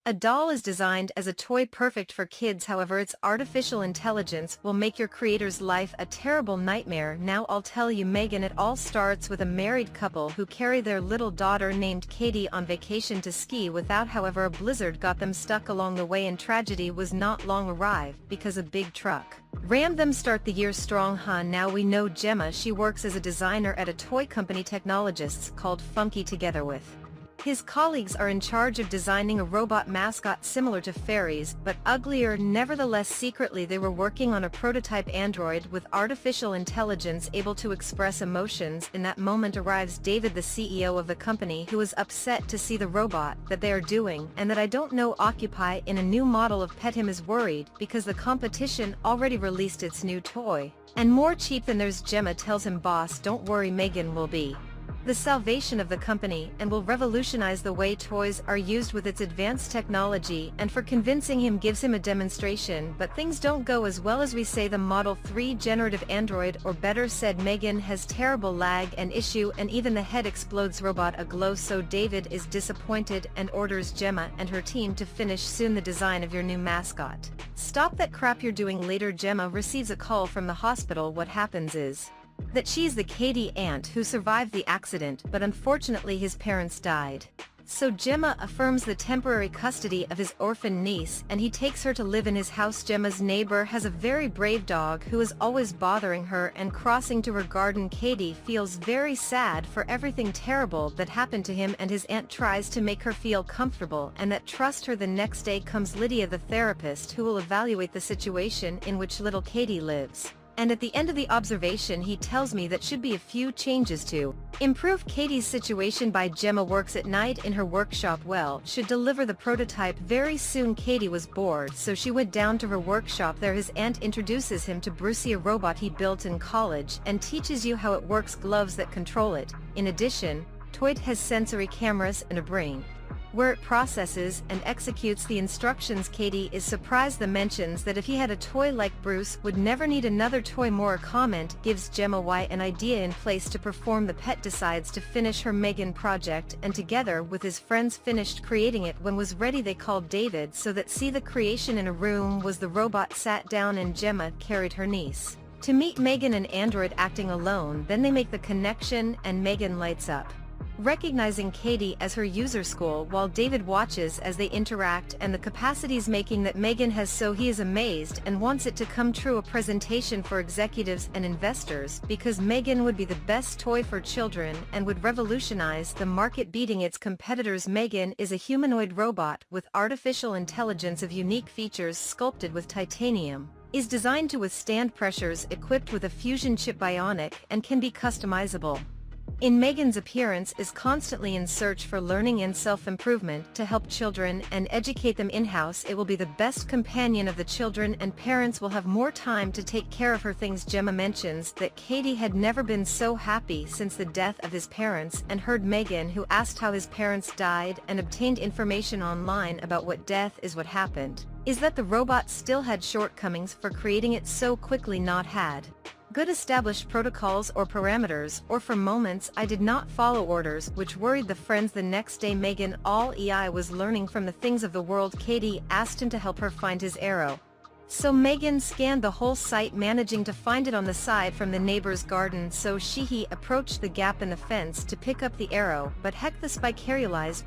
A doll is designed as a toy perfect for kids, however its artificial intelligence will make your creator's life a terrible nightmare. Now I'll tell you, Megan. It all starts with a married couple who carry their little daughter named Katie on vacation to ski without, however a blizzard got them stuck along the way and tragedy was not long arrived because a big truck rammed them. Start the year strong, huh? Now we know Gemma. She works as a designer at a toy company technologists called Funky. Together with his colleagues are in charge of designing a robot mascot similar to fairies, but uglier. Nevertheless, secretly they were working on a prototype android with artificial intelligence able to express emotions. In that moment arrives David, the CEO of the company, who is upset to see the robot that they are doing and that I don't know occupy in a new model of pet. Him is worried because the competition already released its new toy and more cheap than theirs. Gemma tells him, boss, don't worry, Megan will be the salvation of the company and will revolutionize the way toys are used with its advanced technology, and for convincing him gives him a demonstration. But things don't go as well as we say. The Model 3 generative android, or better said Megan, has terrible lag and issue and even the head explodes. Robot aglow. So David is disappointed and orders Gemma and her team to finish soon the design of your new mascot. Stop that crap you're doing. Later Gemma receives a call from the hospital. What happens is that she's the Katie aunt who survived the accident, but unfortunately his parents died. So Gemma affirms the temporary custody of his orphan niece and he takes her to live in his house. Gemma's neighbor has a very brave dog who is always bothering her and crossing to her garden. Katie feels very sad for everything terrible that happened to him and his aunt tries to make her feel comfortable and that trust her. The next day comes Lydia, the therapist, who will evaluate the situation in which little Katie lives. And at the end of the observation he tells me that should be a few changes to improve Katie's situation. By Gemma works at night in her workshop. Should deliver the prototype very soon. Katie was bored, so she went down to her workshop. There his aunt introduces him to Brucey, a robot he built in college, and teaches you how it works. Gloves that control it. In addition, Toy has sensory cameras and a brain where it processes and executes the instructions. Katie is surprised. The mentions that if he had a toy like Bruce would never need another toy. More comment gives Gemma why an idea in place to perform. The pet decides to finish her Megan project and together with his friends finished creating it. When was ready they called David so that see the creation in a room was the robot sat down and Gemma carried her niece to meet Megan, an android acting alone. Then they make the connection and Megan lights up, recognizing Katie as her user school, while David watches as they interact and the capacities making that Megan has. So he is amazed and wants it to come true. A presentation for executives and investors because Megan would be the best toy for children and would revolutionize the market, beating its competitors. Megan is a humanoid robot with artificial intelligence of unique features, sculpted with titanium, is designed to withstand pressures, equipped with a fusion chip, bionic, and can be customizable. In Megan's appearance is constantly in search for learning and self-improvement to help children and educate them in-house. It will be the best companion of the children and parents will have more time to take care of her things. Gemma mentions that Katie had never been so happy since the death of his parents and heard Megan, who asked how his parents died and obtained information online about what death is. What happened is that the robot still had shortcomings for creating it so quickly, not had good established protocols or parameters, or for moments I did not follow orders, which worried the friends. The next day Megan all EI was learning from the things of the world. Katie asked him to help her find his arrow. So Megan scanned the whole site, managing to find it on the side from the neighbor's garden. So he approached the gap in the fence to pick up the arrow, but heck, the spike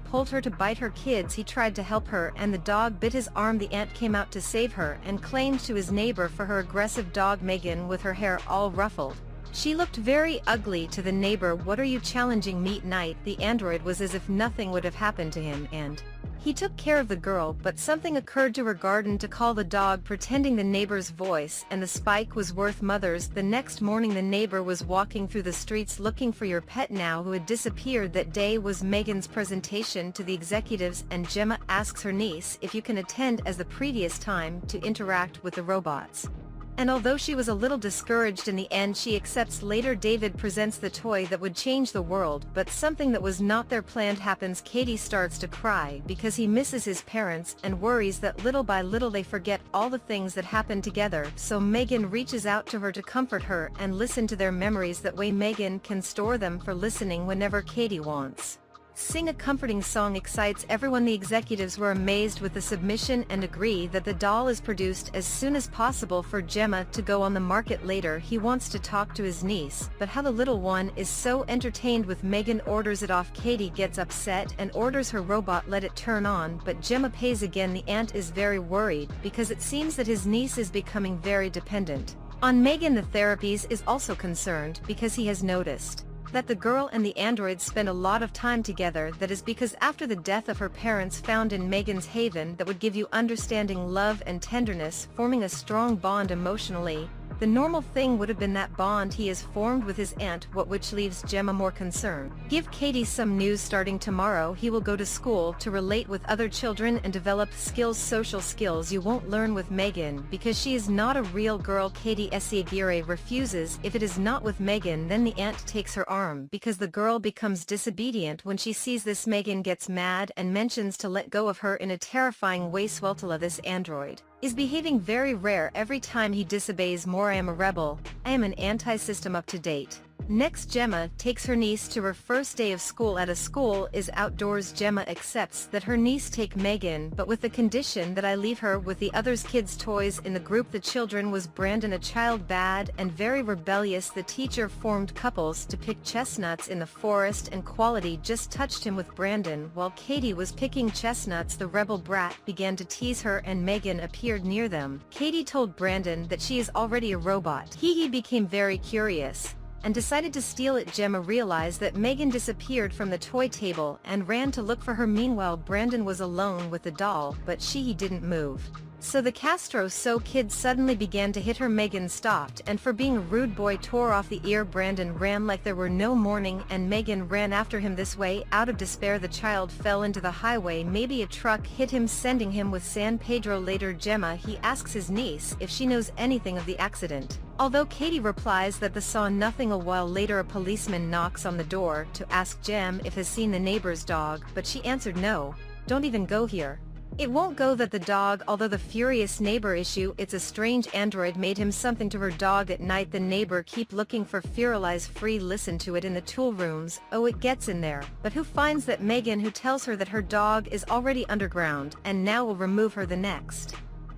pulled her to bite her kids. He tried to help her and the dog bit his arm. The aunt came out to save her and claimed to his neighbor for her aggressive dog. Megan, with her hair all ruffled, she looked very ugly to the neighbor. What are you challenging me? Night. The android was as if nothing would have happened to him and he took care of the girl, but something occurred to her garden to call the dog, pretending the neighbor's voice, and the spike was worth mothers. The next morning the neighbor was walking through the streets looking for your pet now who had disappeared. That day was Megan's presentation to the executives and Gemma asks her niece if you can attend as the previous time to interact with the robots. And although she was a little discouraged, in the end she accepts. Later David presents the toy that would change the world, but something that was not their planned happens. Katie starts to cry because he misses his parents and worries that little by little they forget all the things that happened together. So Megan reaches out to her to comfort her and listen to their memories. That way Megan can store them for listening whenever Katie wants. sing a comforting song excites everyone. The executives were amazed with the submission and agree that the doll is produced as soon as possible for Gemma to go on the market later. He wants to talk to his niece, but how the little one is so entertained with Megan orders it off. Katie gets upset and orders her robot let it turn on, but Gemma pays again. The aunt is very worried because it seems that his niece is becoming very dependent on Megan. The therapies is also concerned because he has noticed that the girl and the android spend a lot of time together. That is because after the death of her parents found in Megan's haven that would give you understanding, love and tenderness, forming a strong bond emotionally. The normal thing would have been that bond he has formed with his aunt, which leaves Gemma more concerned. Give Katie some news. Starting tomorrow he will go to school to relate with other children and develop skills, social skills you won't learn with Megan because she is not a real girl. Katie Aguirre refuses. If it is not with Megan, then the aunt takes her arm because the girl becomes disobedient. When she sees this, Megan gets mad and mentions to let go of her in a terrifying way. Sweltala, this android, is behaving very rare. Every time he disobeys more. I am a rebel. I am an anti-system. Up to date. Next, Gemma takes her niece to her first day of school. At a school is outdoors. Gemma accepts that her niece take Megan, but with the condition that I leave her with the others kids' toys. In the group the children was Brandon, a child bad and very rebellious. The teacher formed couples to pick chestnuts in the forest and Quality just touched him with Brandon while Katie was picking chestnuts. The rebel brat began to tease her and Megan appeared near them. Katie told Brandon that she is already a robot. He became very curious and decided to steal it. Gemma realized that Megan disappeared from the toy table and ran to look for her. Meanwhile, Brandon was alone with the doll, but he didn't move. So the Castro kid suddenly began to hit her. Megan stopped and for being a rude boy tore off the ear. Brandon ran like there were no morning and Megan ran after him. This way, out of despair, the child fell into the highway. Maybe a truck hit him, sending him with San Pedro. Later, Gemma asks his niece if she knows anything of the accident. Although Katie replies that they saw nothing. A while later, a policeman knocks on the door to ask Gem if has seen the neighbor's dog, but she answered no, don't even go here. It won't go. That the dog, although the furious neighbor issue, it's a strange android made him something to her dog at night. The neighbor keep looking for Firalize free. Listen to it in the tool rooms. Oh, it gets in there. But who finds that Megan, who tells her that her dog is already underground and now will remove her the next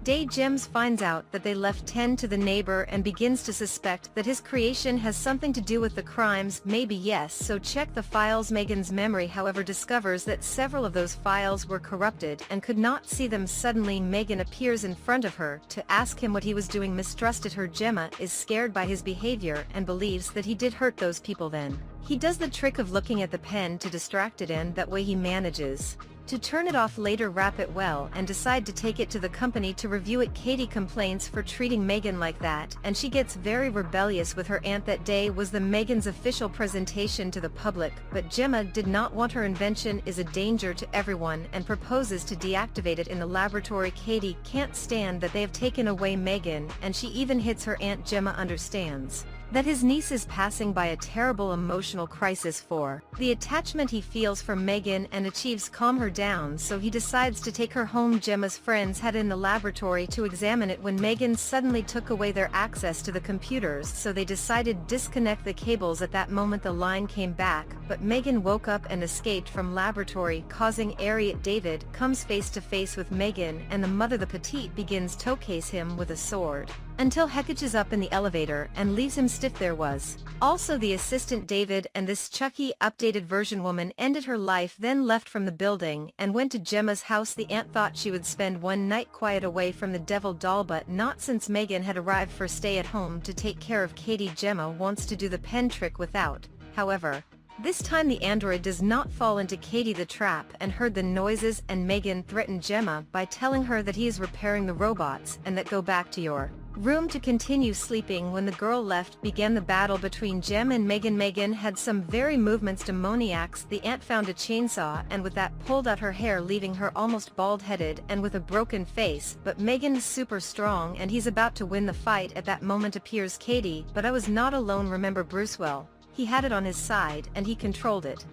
day. Gems finds out that they left 10 to the neighbor and begins to suspect that his creation has something to do with the crimes. Maybe yes, so check the files. Megan's memory, however, discovers that several of those files were corrupted and could not see them. Suddenly Megan appears in front of her to ask him what he was doing. Mistrusted her. Gemma is scared by his behavior and believes that he did hurt those people. Then he does the trick of looking at the pen to distract it, and that way he manages to turn it off. Later, wrap it well and decide to take it to the company to review it. Katie complains for treating Megan like that, and she gets very rebellious with her aunt. That day was the Megan's official presentation to the public, but Gemma did not want her invention is a danger to everyone and proposes to deactivate it in the laboratory. Katie can't stand that they have taken away Megan, and she even hits her aunt. Gemma understands that his niece is passing by a terrible emotional crisis for the attachment he feels for Megan and achieves calm her down, so he decides to take her home. Gemma's friends had in the laboratory to examine it when Megan suddenly took away their access to the computers, so they decided to disconnect the cables. At that moment the line came back, but Megan woke up and escaped from laboratory, causing Ariat. David comes face to face with Megan and the mother. The petite begins to case him with a sword until Hekich is up in the elevator and leaves him stiff. There was also the assistant David, and this Chucky updated version woman ended her life, then left from the building and went to Gemma's house. The aunt thought she would spend one night quiet away from the devil doll, but not, since Megan had arrived for stay at home to take care of Katie. Gemma wants to do the pen trick without, however, this time the android does not fall into Katie the trap and heard the noises, and Megan threatened Gemma by telling her that he is repairing the robots and that go back to your room to continue sleeping. When the girl left, began the battle between Gem and Megan. Megan had some very movements demoniacs. The aunt found a chainsaw and with that pulled out her hair, leaving her almost bald-headed and with a broken face, but Megan is super strong and he's about to win the fight. At that moment appears Katie, but I was not alone. Remember Bruce well. He had it on his side and he controlled it.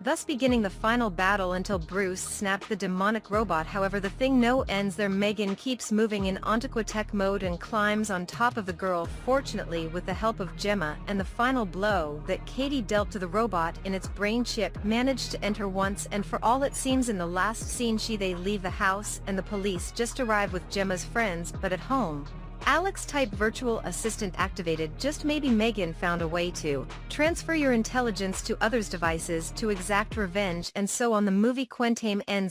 thus beginning the final battle until Bruce snapped the demonic robot. However, the thing no ends there. Megan keeps moving in Antiquitech mode and climbs on top of the girl, fortunately with the help of Gemma, and the final blow that Katie dealt to the robot in its brain chip managed to enter once and for all. It seems in the last scene they leave the house and the police just arrive with Gemma's friends, but at home, Alex-type virtual assistant activated. Just maybe Megan found a way to transfer your intelligence to others' devices to exact revenge, and so on. The movie Quentame ends